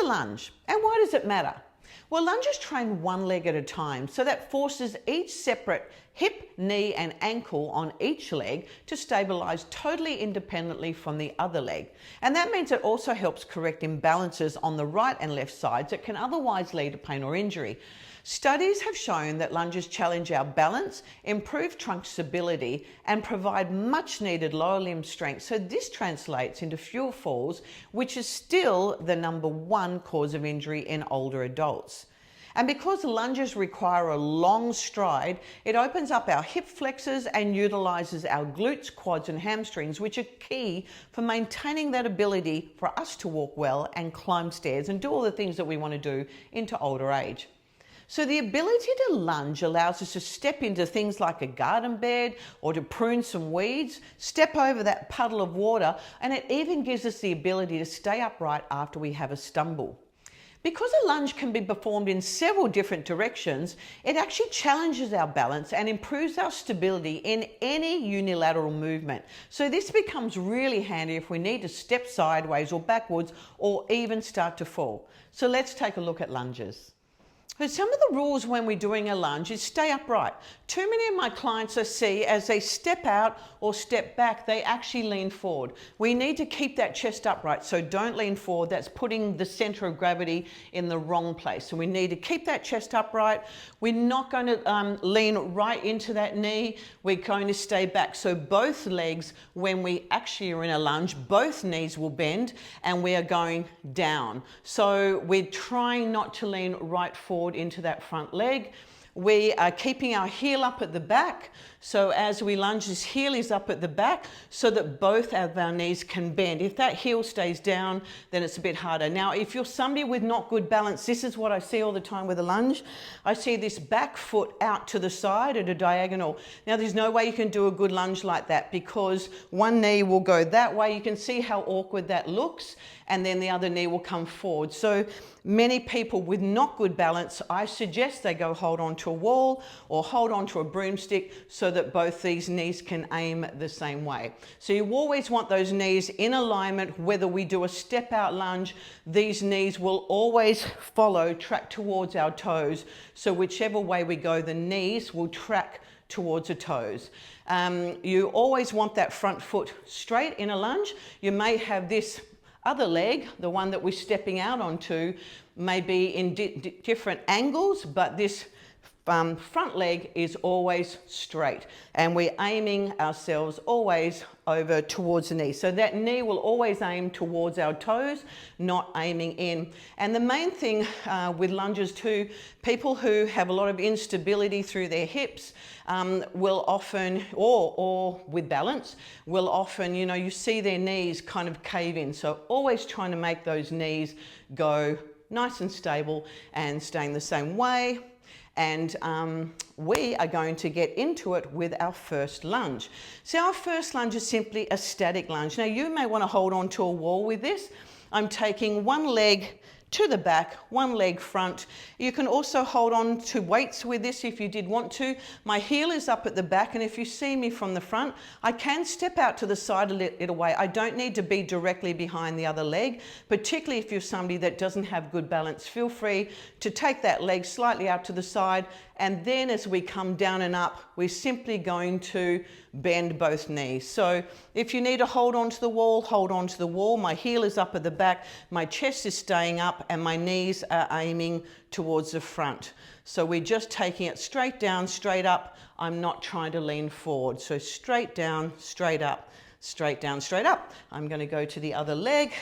a lunge and why does it matter? Well, lunges train one leg at a time, so that forces each separate hip, knee and ankle on each leg to stabilize totally independently from the other leg. And that means it also helps correct imbalances on the right and left sides that can otherwise lead to pain or injury. Studies have shown that lunges challenge our balance, improve trunk stability, and provide much needed lower limb strength. So this translates into fewer falls, which is still the #1 cause of injury in older adults. And because lunges require a long stride, it opens up our hip flexors and utilizes our glutes, quads, and hamstrings, which are key for maintaining that ability for us to walk well and climb stairs and do all the things that we want to do into older age. So the ability to lunge allows us to step into things like a garden bed or to prune some weeds, step over that puddle of water, and it even gives us the ability to stay upright after we have a stumble. Because a lunge can be performed in several different directions, it actually challenges our balance and improves our stability in any unilateral movement. So this becomes really handy if we need to step sideways or backwards or even start to fall. So let's take a look at lunges. But some of the rules when we're doing a lunge is stay upright. Too many of my clients I see as they step out or step back, they actually lean forward. We need to keep that chest upright, so don't lean forward. That's putting the center of gravity in the wrong place. So we need to keep that chest upright. We're not going to lean right into that knee. We're going to stay back. So both legs, when we actually are in a lunge, both knees will bend and we are going down. So we're trying not to lean right forward into that front leg. We are keeping our heel up at the back. So as we lunge, this heel is up at the back so that both of our knees can bend. If that heel stays down, then it's a bit harder. Now, if you're somebody with not good balance, this is what I see all the time with a lunge. I see this back foot out to the side at a diagonal. Now, there's no way you can do a good lunge like that because one knee will go that way. You can see how awkward that looks, and then the other knee will come forward. So many people with not good balance, I suggest they go hold on to a wall or hold on to a broomstick so that both these knees can aim the same way. So you always want those knees in alignment. Whether we do a step out lunge, these knees will always follow, track towards our toes. So whichever way we go, the knees will track towards the toes. You always want that front foot straight in a lunge. You may have this other leg, the one that we're stepping out onto, may be in different angles, but this front leg is always straight, and we're aiming ourselves always over towards the knee. So that knee will always aim towards our toes, not aiming in. And the main thing with lunges too, people who have a lot of instability through their hips will often, or with balance, will often, you know, you see their knees kind of cave in. So always trying to make those knees go nice and stable and staying the same way. And we are going to get into it with our first lunge. So our first lunge is simply a static lunge. Now you may want to hold on to a wall with this. I'm taking one leg to the back, one leg front. You can also hold on to weights with this if you did want to. My heel is up at the back, and if you see me from the front, I can step out to the side a little way. I don't need to be directly behind the other leg, particularly if you're somebody that doesn't have good balance. Feel free to take that leg slightly out to the side, and then as we come down and up, we're simply going to bend both knees. So if you need to hold on to the wall, hold on to the wall. My heel is up at the back, my chest is staying up, and my knees are aiming towards the front. So we're just taking it straight down, straight up. I'm not trying to lean forward. So straight down, straight up, straight down, straight up. I'm going to go to the other leg.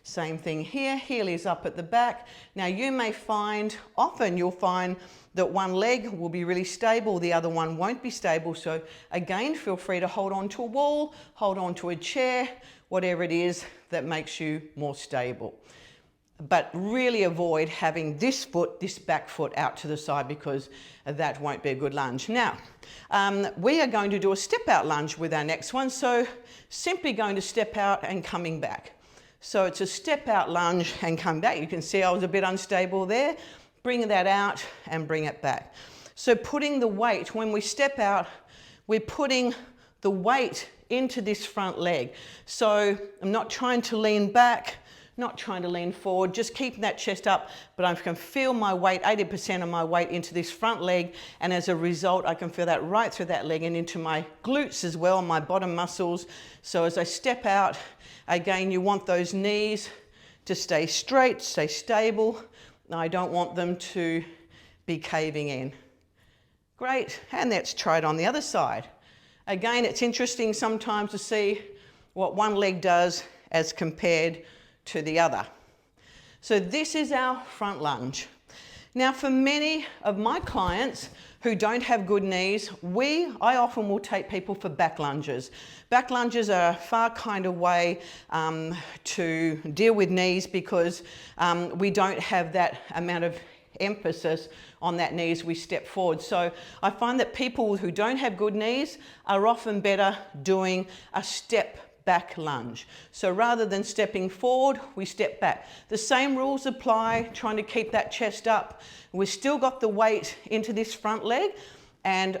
Same thing here, heel is up at the back. Now you may find, often you'll find that one leg will be really stable, the other one won't be stable. So again, feel free to hold on to a wall, hold on to a chair, whatever it is that makes you more stable. But really avoid having this foot, this back foot out to the side, because that won't be a good lunge. Now, we are going to do a step out lunge with our next one. So simply going to step out and coming back. So it's a step out lunge and come back. You can see I was a bit unstable there. Bring that out and bring it back. So putting the weight, when we step out, we're putting the weight into this front leg. So I'm not trying to lean back, not trying to lean forward, just keeping that chest up, but I can feel my weight, 80% of my weight into this front leg, and as a result, I can feel that right through that leg and into my glutes as well, my bottom muscles. So as I step out, again, you want those knees to stay straight, stay stable. I don't want them to be caving in. Great, and let's try it on the other side. Again, it's interesting sometimes to see what one leg does as compared to the other. So this is our front lunge. Now for many of my clients who don't have good knees, I often will take people for back lunges. Back lunges are a far kinder way to deal with knees because we don't have that amount of emphasis on that knee as we step forward. So I find that people who don't have good knees are often better doing a step back lunge. So rather than stepping forward, we step back. The same rules apply, trying to keep that chest up. We've still got the weight into this front leg, and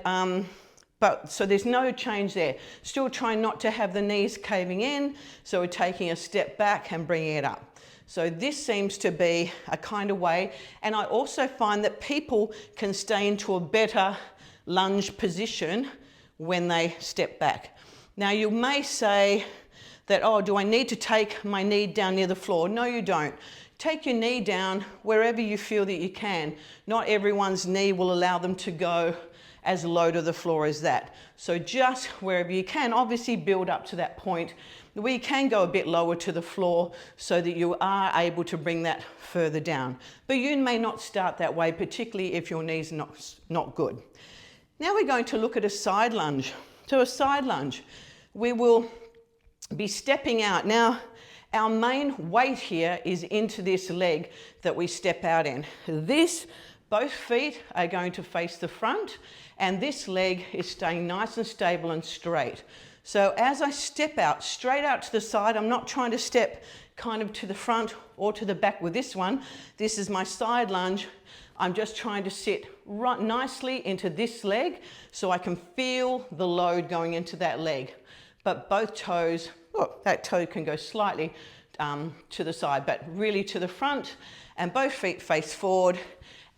so there's no change there. Still trying not to have the knees caving in, so we're taking a step back and bringing it up. So this seems to be a kind of way, and I also find that people can stay into a better lunge position when they step back. Now you may say that, oh, do I need to take my knee down near the floor? No, you don't. Take your knee down wherever you feel that you can. Not everyone's knee will allow them to go as low to the floor as that. So just wherever you can, obviously build up to that point where you can go a bit lower to the floor so that you are able to bring that further down. But you may not start that way, particularly if your knee's not good. Now we're going to look at a side lunge. So a side lunge, we will be stepping out. Now, our main weight here is into this leg that we step out in. Both feet are going to face the front, and this leg is staying nice and stable and straight. So as I step out, straight out to the side, I'm not trying to step kind of to the front or to the back with this one. This is my side lunge. I'm just trying to sit right nicely into this leg so I can feel the load going into that leg. But both toes, that toe can go slightly to the side, but really to the front, and both feet face forward,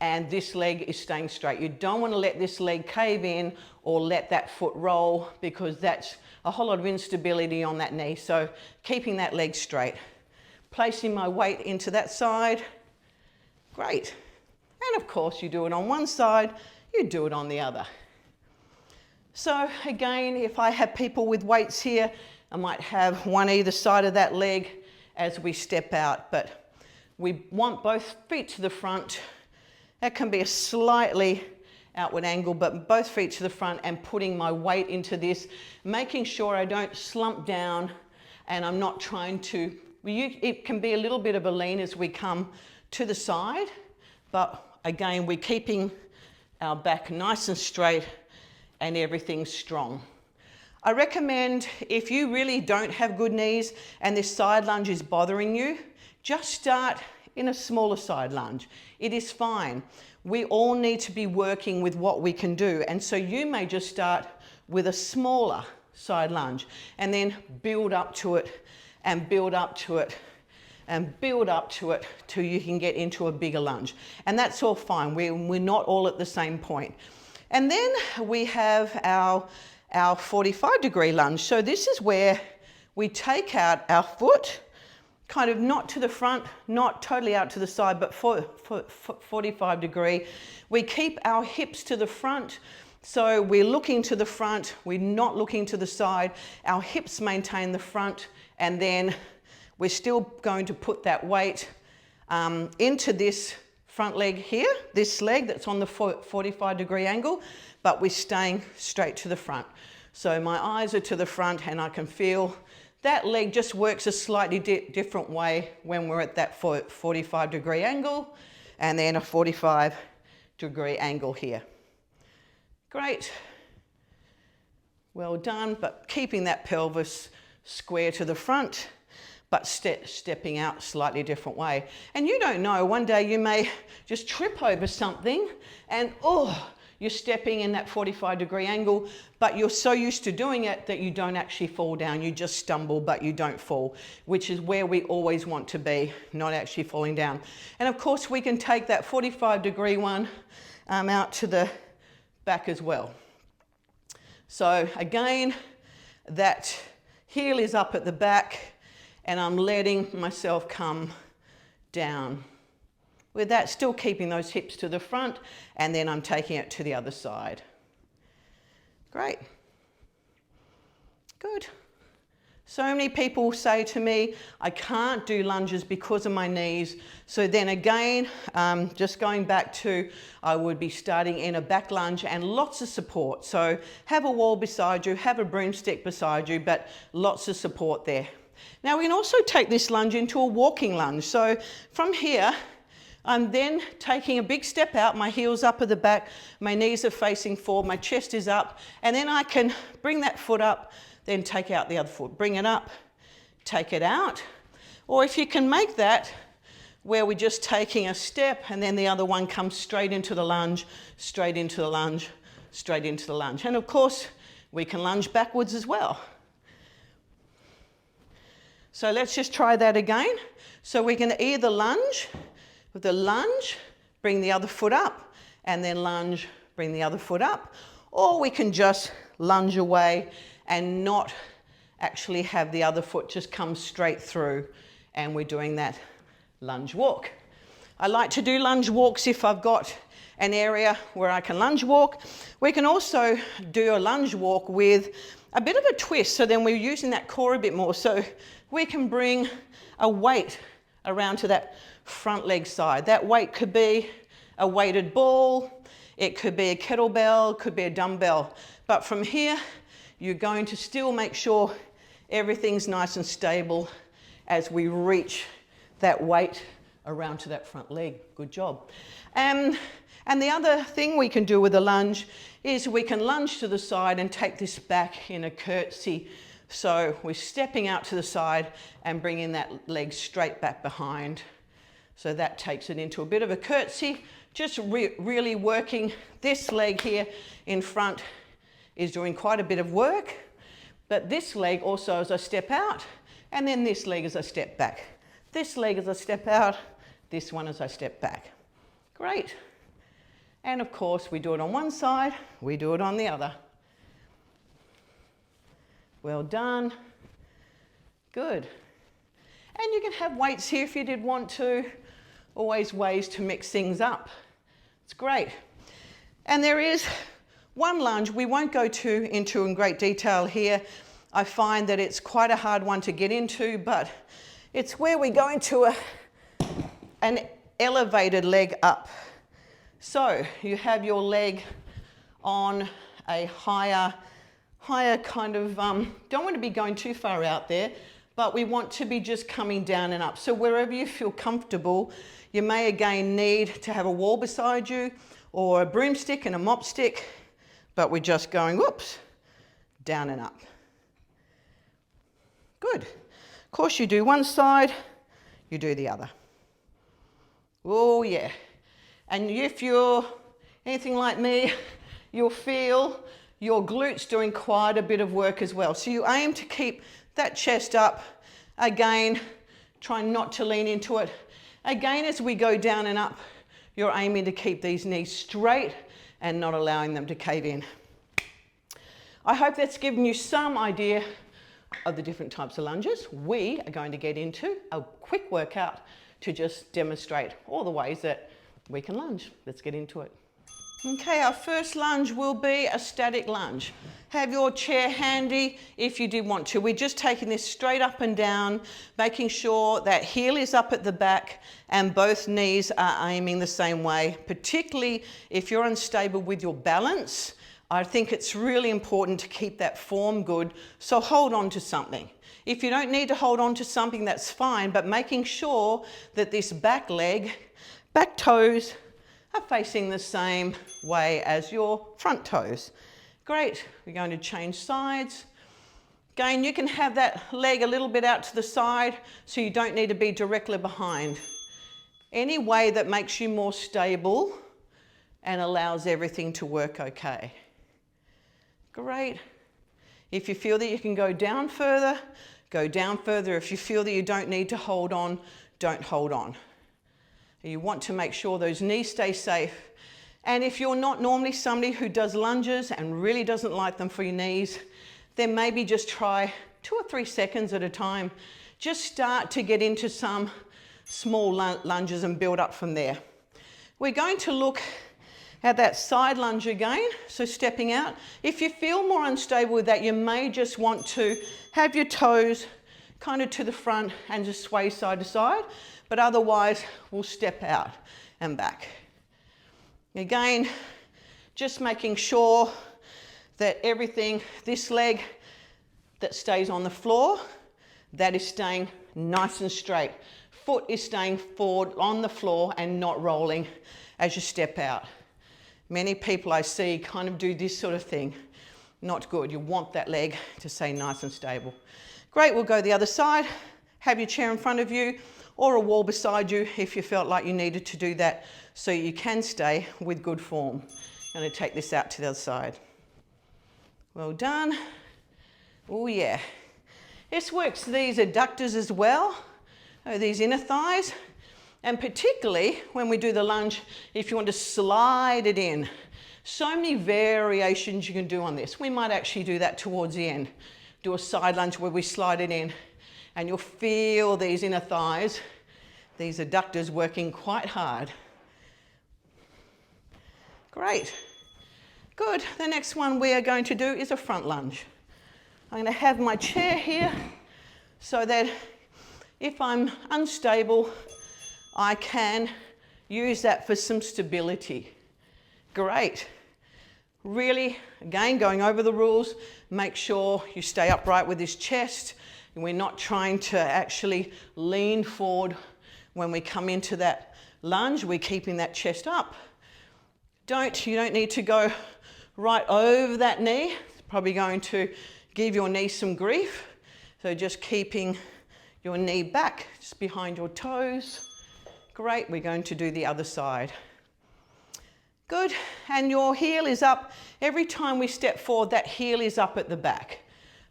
and this leg is staying straight. You don't want to let this leg cave in or let that foot roll, because that's a whole lot of instability on that knee. So keeping that leg straight. Placing my weight into that side. Great. And of course, you do it on one side, you do it on the other. So again, if I have people with weights here, I might have one either side of that leg as we step out, but we want both feet to the front. That can be a slightly outward angle, but both feet to the front, and putting my weight into this, making sure I don't slump down, and I'm not trying to, it can be a little bit of a lean as we come to the side, but again, we're keeping our back nice and straight and everything's strong. I recommend, if you really don't have good knees and this side lunge is bothering you, just start in a smaller side lunge. It is fine. We all need to be working with what we can do. And so you may just start with a smaller side lunge and then build up to it and build up to it and build up to it till you can get into a bigger lunge. And that's all fine. We're not all at the same point. And then we have our 45-degree lunge. So this is where we take out our foot, kind of not to the front, not totally out to the side, but 45 degree. We keep our hips to the front. So we're looking to the front, we're not looking to the side. Our hips maintain the front, and then we're still going to put that weight into this front leg here, this leg that's on the 45-degree angle, but we're staying straight to the front. So my eyes are to the front, and I can feel that leg just works a slightly different way when we're at that 45-degree angle, and then a 45-degree angle here. Great. Well done, but keeping that pelvis square to the front, but stepping out slightly different way. And you don't know, one day you may just trip over something and you're stepping in that 45-degree angle, but you're so used to doing it that you don't actually fall down. You just stumble, but you don't fall, which is where we always want to be, not actually falling down. And of course, we can take that 45-degree one out to the back as well. So again, that heel is up at the back, and I'm letting myself come down. With that, still keeping those hips to the front, and then I'm taking it to the other side. Great. Good. So many people say to me, I can't do lunges because of my knees. So then again, just going back to, I would be starting in a back lunge and lots of support. So have a wall beside you, have a broomstick beside you, but lots of support there. Now we can also take this lunge into a walking lunge. So from here, I'm then taking a big step out, my heel's up at the back, my knees are facing forward, my chest is up, and then I can bring that foot up, then take out the other foot. Bring it up, take it out. Or if you can make that where we're just taking a step and then the other one comes straight into the lunge, straight into the lunge, straight into the lunge. And of course, we can lunge backwards as well. So let's just try that again. So we can either lunge, with the lunge, bring the other foot up, and then lunge, bring the other foot up. Or we can just lunge away and not actually have the other foot just come straight through, and we're doing that lunge walk. I like to do lunge walks if I've got an area where I can lunge walk. We can also do a lunge walk with a bit of a twist, so then we're using that core a bit more. So we can bring a weight around to that front leg side. That weight could be a weighted ball, it could be a kettlebell, could be a dumbbell. But from here, you're going to still make sure everything's nice and stable as we reach that weight around to that front leg. Good job. And the other thing we can do with a lunge is we can lunge to the side and take this back in a curtsy. So we're stepping out to the side and bringing that leg straight back behind. So that takes it into a bit of a curtsy, just really working this leg here in front is doing quite a bit of work, but this leg also as I step out, and then this leg as I step back. This leg as I step out, this one as I step back. Great. And of course, we do it on one side, we do it on the other. Well done. Good. And you can have weights here if you did want to. Always ways to mix things up. It's great. And there is one lunge we won't go into in great detail here. I find that it's quite a hard one to get into, but it's where we go into an elevated leg up. So you have your leg on a higher kind of, don't want to be going too far out there, but we want to be just coming down and up. So wherever you feel comfortable, you may again need to have a wall beside you or a broomstick and a mop stick, but we're just going, whoops, down and up. Good. Of course, you do one side, you do the other. Oh yeah. And if you're anything like me, you'll feel your glutes doing quite a bit of work as well. So you aim to keep that chest up. Again, try not to lean into it. Again, as we go down and up, you're aiming to keep these knees straight and not allowing them to cave in. I hope that's given you some idea of the different types of lunges. We are going to get into a quick workout to just demonstrate all the ways that we can lunge. Let's get into it. Okay, our first lunge will be a static lunge. Have your chair handy if you did want to. We're just taking this straight up and down, making sure that heel is up at the back and both knees are aiming the same way, particularly if you're unstable with your balance. I think it's really important to keep that form good, so hold on to something. If you don't need to hold on to something, that's fine, but making sure that this back leg, back toes are facing the same way as your front toes. Great, we're going to change sides. Again, you can have that leg a little bit out to the side so you don't need to be directly behind. Any way that makes you more stable and allows everything to work okay. Great. If you feel that you can go down further, go down further. If you feel that you don't need to hold on, don't hold on. You want to make sure those knees stay safe. And if you're not normally somebody who does lunges and really doesn't like them for your knees, then maybe just try 2 or 3 seconds at a time. Just start to get into some small lunges and build up from there. We're going to look at that side lunge again, so stepping out. If you feel more unstable with that, you may just want to have your toes kind of to the front and just sway side to side, but otherwise we'll step out and back. Again, just making sure that everything, this leg that stays on the floor, that is staying nice and straight. Foot is staying forward on the floor and not rolling as you step out. Many people I see kind of do this sort of thing. Not good. You want that leg to stay nice and stable. Great, we'll go the other side. Have your chair in front of you or a wall beside you if you felt like you needed to do that so you can stay with good form. I'm going to take this out to the other side. Well done. Oh yeah. This works these adductors as well, these inner thighs, and particularly when we do the lunge, if you want to slide it in. So many variations you can do on this. We might actually do that towards the end. Do a side lunge where we slide it in, and you'll feel these inner thighs, these adductors working quite hard. Great. Good. The next one we are going to do is a front lunge. I'm going to have my chair here so that if I'm unstable, I can use that for some stability. Great. Really, again, going over the rules, make sure you stay upright with this chest. And we're not trying to actually lean forward when we come into that lunge. We're keeping that chest up. You don't need to go right over that knee. It's probably going to give your knee some grief. So just keeping your knee back, just behind your toes. Great, we're going to do the other side. Good, and your heel is up. Every time we step forward, that heel is up at the back.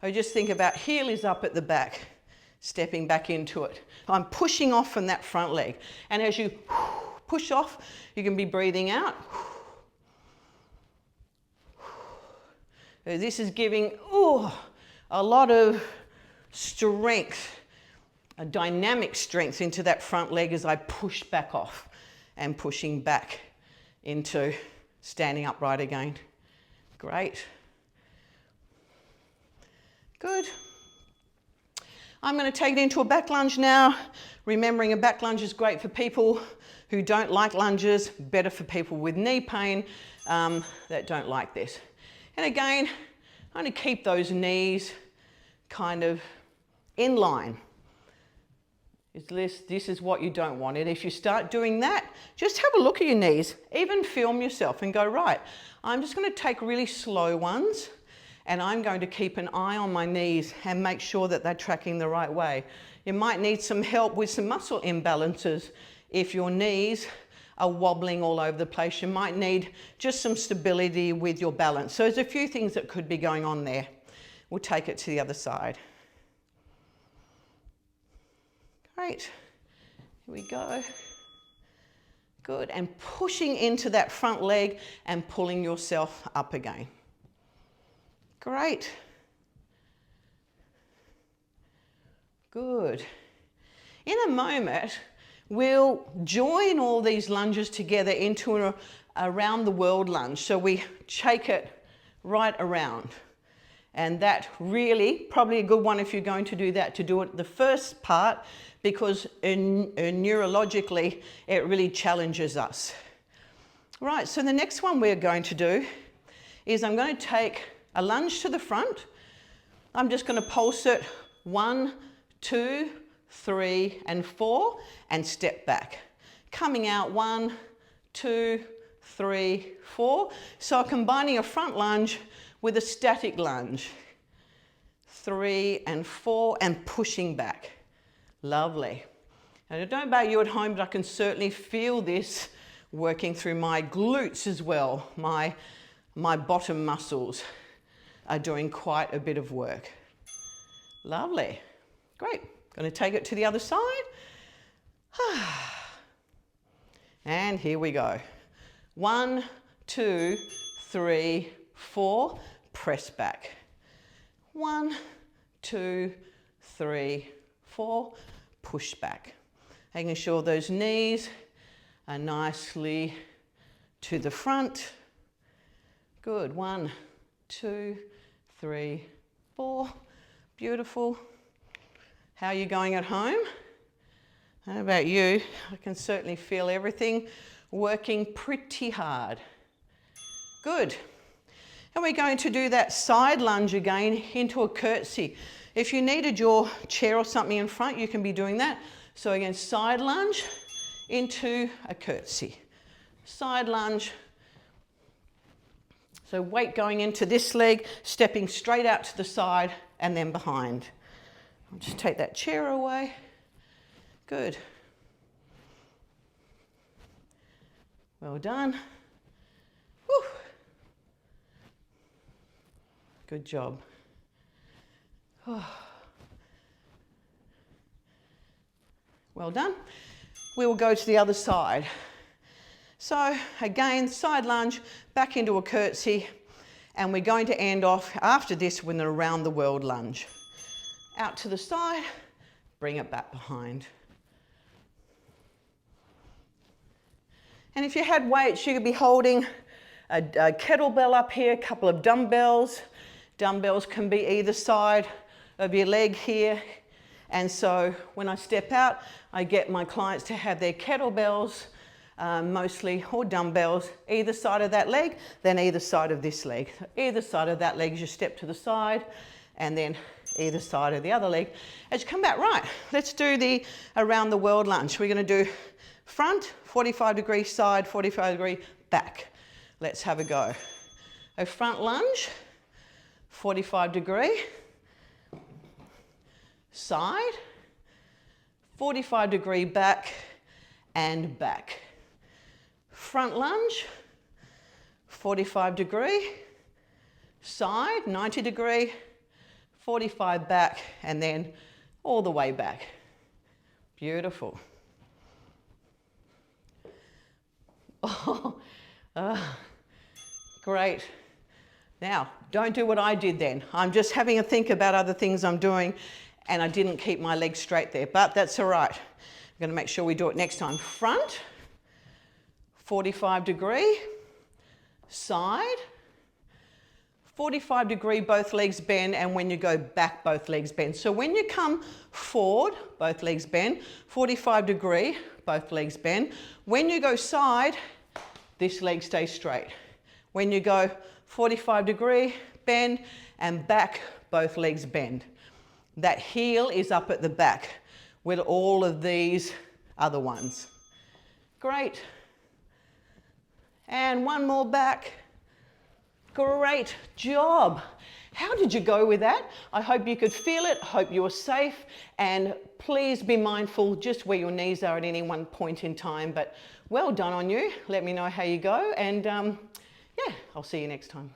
So just think about heel is up at the back, stepping back into it. I'm pushing off from that front leg. And as you push off, you can be breathing out. So this is giving a lot of strength, a dynamic strength into that front leg as I push back off and pushing back into standing upright again. Great. Good. I'm going to take it into a back lunge now. Remembering a back lunge is great for people who don't like lunges, better for people with knee pain that don't like this. And again, I'm going to keep those knees kind of in line. This is what you don't want. And if you start doing that, just have a look at your knees. Even film yourself and go, right, I'm just going to take really slow ones and I'm going to keep an eye on my knees and make sure that they're tracking the right way. You might need some help with some muscle imbalances if your knees are wobbling all over the place. You might need just some stability with your balance. So there's a few things that could be going on there. We'll take it to the other side. Great. Here we go. Good. And pushing into that front leg and pulling yourself up again. Great. Good. In a moment, we'll join all these lunges together into a around the world lunge. So we shake it right around. And that really, probably a good one if you're going to do that, to do it the first part, because neurologically, it really challenges us. Right, so the next one we're going to do is I'm going to take a lunge to the front. I'm just going to pulse it 1, 2, 3, and 4, and step back. Coming out 1, 2, 3, 4. So combining a front lunge with a static lunge. 3 and 4, and pushing back. Lovely. And I don't know about you at home, but I can certainly feel this Working through my glutes as well. My bottom muscles are doing quite a bit of work. Lovely. Great. Going to take it to the other side. And here we go. 1, 2, 3, 4. Press back. 1, 2, 3, 4. Push back. Making sure those knees are nicely to the front. Good. 1, 2, 3, 4. Beautiful. How are you going at home? How about you? I can certainly feel everything working pretty hard. Good. And we're going to do that side lunge again into a curtsy. If you needed your chair or something in front, you can be doing that. So again, side lunge into a curtsy. Side lunge. So weight going into this leg, stepping straight out to the side and then behind. I'll just take that chair away. Good. Well done. Whew. Good job. Well done. We will go to the other side. So again, side lunge, back into a curtsy, and we're going to end off after this with an around the world lunge. Out to the side, bring it back behind. And if you had weights, you could be holding a kettlebell up here, a couple of dumbbells. Dumbbells can be either side of your leg here. And so when I step out, I get my clients to have their kettlebells mostly, or dumbbells, either side of that leg, then either side of this leg. So either side of that leg as you step to the side, and then either side of the other leg as you come back. Right, let's do the around the world lunge. We're going to do front, 45 degree side, 45 degree back. Let's have a go. A front lunge, 45 degree, side, 45 degree back and back. Front lunge, 45 degree, side, 90 degree, 45 back, and then all the way back. Beautiful. Great. Now, don't do what I did then. I'm just having a think about other things I'm doing, and I didn't keep my legs straight there, but that's all right. I'm going to make sure we do it next time. Front, 45 degree, side, 45 degree, both legs bend, and when you go back, both legs bend. So when you come forward, both legs bend, 45 degree, both legs bend. When you go side, this leg stays straight. When you go 45 degree, bend, and back, both legs bend. That heel is up at the back with all of these other ones. Great. And one more back. Great job. How did you go with that? I hope you could feel it. Hope you're safe. And please be mindful just where your knees are at any one point in time. But well done on you. Let me know how you go. And yeah, I'll see you next time.